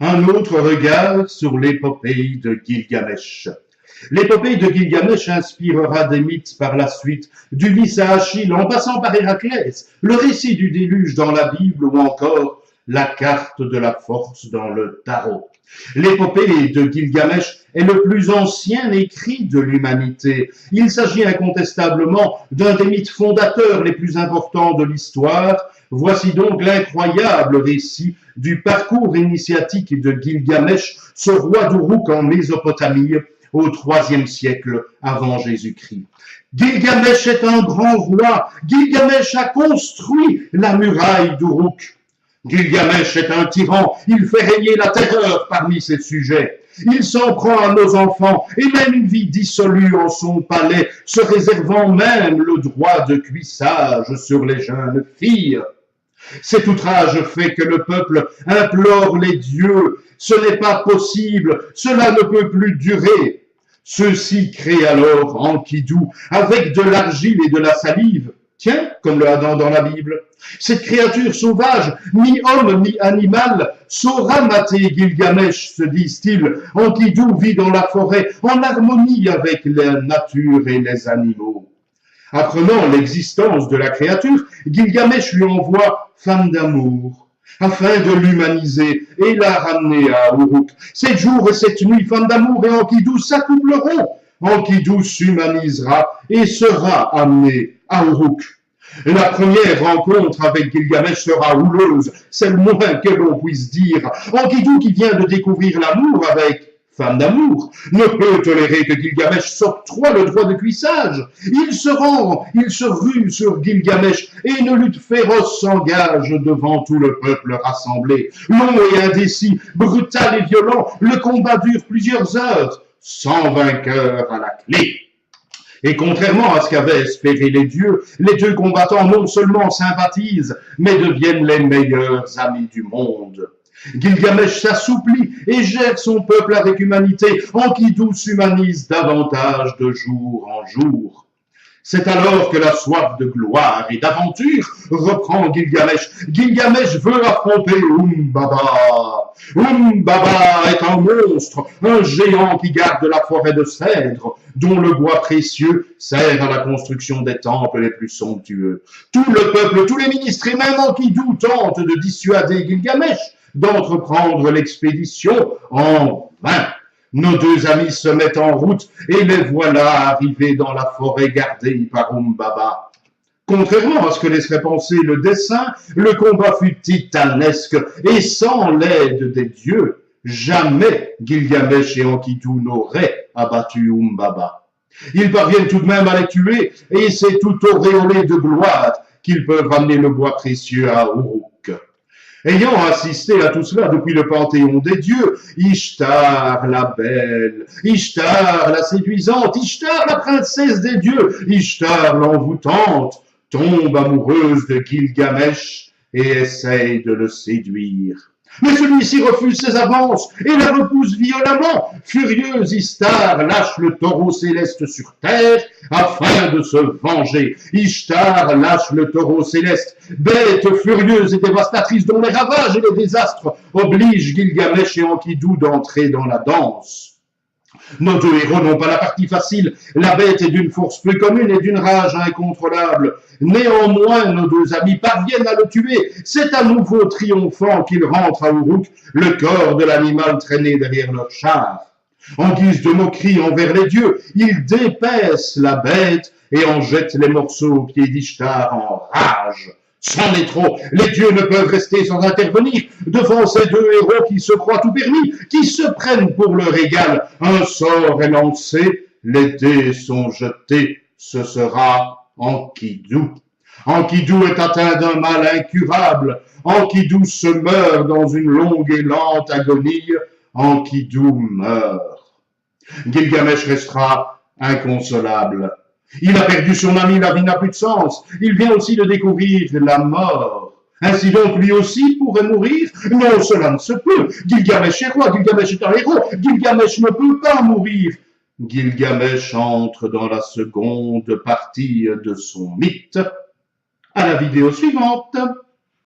Un autre regard sur l'épopée de Gilgamesh. L'épopée de Gilgamesh inspirera des mythes par la suite, d'Ulysse à Achille en passant par Héraclès, le récit du déluge dans la Bible ou encore la carte de la force dans le tarot. L'épopée de Gilgamesh est le plus ancien écrit de l'humanité. Il s'agit incontestablement d'un des mythes fondateurs les plus importants de l'histoire. Voici donc l'incroyable récit du parcours initiatique de Gilgamesh, ce roi d'Uruk en Mésopotamie, au IIIe siècle avant Jésus-Christ. Gilgamesh est un grand roi. Gilgamesh a construit la muraille d'Uruk. Gilgamesh est un tyran. Il fait régner la terreur parmi ses sujets. Il s'en prend à nos enfants et mène une vie dissolue en son palais, se réservant même le droit de cuissage sur les jeunes filles. Cet outrage fait que le peuple implore les dieux. Ce n'est pas possible, cela ne peut plus durer. Ceux-ci créent alors Enkidu avec de l'argile et de la salive. Tiens, comme le Adam dans la Bible. Cette créature sauvage, ni homme ni animal, saura mater Gilgamesh, se disent-ils. Enkidu vit dans la forêt en harmonie avec la nature et les animaux. Apprenant l'existence de la créature, Gilgamesh lui envoie femme d'amour, afin de l'humaniser et la ramener à Uruk. 7 jours et 7 nuits, femme d'amour et Enkidu s'accoupleront. Enkidu s'humanisera et sera amené à Uruk. La première rencontre avec Gilgamesh sera houleuse, c'est le moins que l'on puisse dire. Enkidu, qui vient de découvrir l'amour avec femme d'amour, ne peut tolérer que Gilgamesh s'octroie le droit de cuissage. Il se rue sur Gilgamesh et une lutte féroce s'engage devant tout le peuple rassemblé. Long et indécis, brutal et violent, le combat dure plusieurs heures, sans vainqueur à la clé. Et contrairement à ce qu'avaient espéré les dieux, les deux combattants non seulement sympathisent, mais deviennent les meilleurs amis du monde. Gilgamesh s'assouplit et gère son peuple avec humanité. Enkidu s'humanise davantage de jour en jour. C'est alors que la soif de gloire et d'aventure reprend Gilgamesh. Gilgamesh veut affronter Humbaba. Humbaba est un monstre, un géant qui garde la forêt de cèdre, dont le bois précieux sert à la construction des temples les plus somptueux. Tout le peuple, tous les ministres et même Enkidu tentent de dissuader Gilgamesh d'entreprendre l'expédition en vain. Nos deux amis se mettent en route et les voilà arrivés dans la forêt gardée par Humbaba. Contrairement à ce que laisserait penser le dessin, le combat fut titanesque et sans l'aide des dieux, jamais Gilgamesh et Enkidu n'auraient abattu Humbaba. Ils parviennent tout de même à les tuer et c'est tout auréolé de gloire qu'ils peuvent ramener le bois précieux à Uruk. Ayant assisté à tout cela depuis le panthéon des dieux, Ishtar la belle, Ishtar la séduisante, Ishtar la princesse des dieux, Ishtar l'envoûtante, tombe amoureuse de Gilgamesh et essaye de le séduire. Mais celui-ci refuse ses avances et la repousse violemment. Furieuse, Ishtar lâche le taureau céleste sur terre afin de se venger. Ishtar lâche le taureau céleste, bête furieuse et dévastatrice dont les ravages et les désastres obligent Gilgamesh et Enkidu d'entrer dans la danse. Nos deux héros n'ont pas la partie facile. La bête est d'une force peu commune et d'une rage incontrôlable. Néanmoins, nos deux amis parviennent à le tuer. C'est à nouveau triomphant qu'ils rentrent à Uruk, le corps de l'animal traîné derrière leur char. En guise de moquerie envers les dieux, ils dépaissent la bête et en jettent les morceaux aux pieds d'Ishtar en rage. C'en est trop, les dieux ne peuvent rester sans intervenir devant ces deux héros qui se croient tout permis, qui se prennent pour leur égal. Un sort est lancé, les dés sont jetés, ce sera Enkidu. Enkidu est atteint d'un mal incurable, Enkidu se meurt dans une longue et lente agonie, Enkidu meurt. Gilgamesh restera inconsolable. Il a perdu son ami, la vie n'a plus de sens. Il vient aussi de découvrir la mort. Ainsi donc, lui aussi pourrait mourir? Non, cela ne se peut. Gilgamesh est roi, Gilgamesh est un héros. Gilgamesh ne peut pas mourir. Gilgamesh entre dans la seconde partie de son mythe. À la vidéo suivante.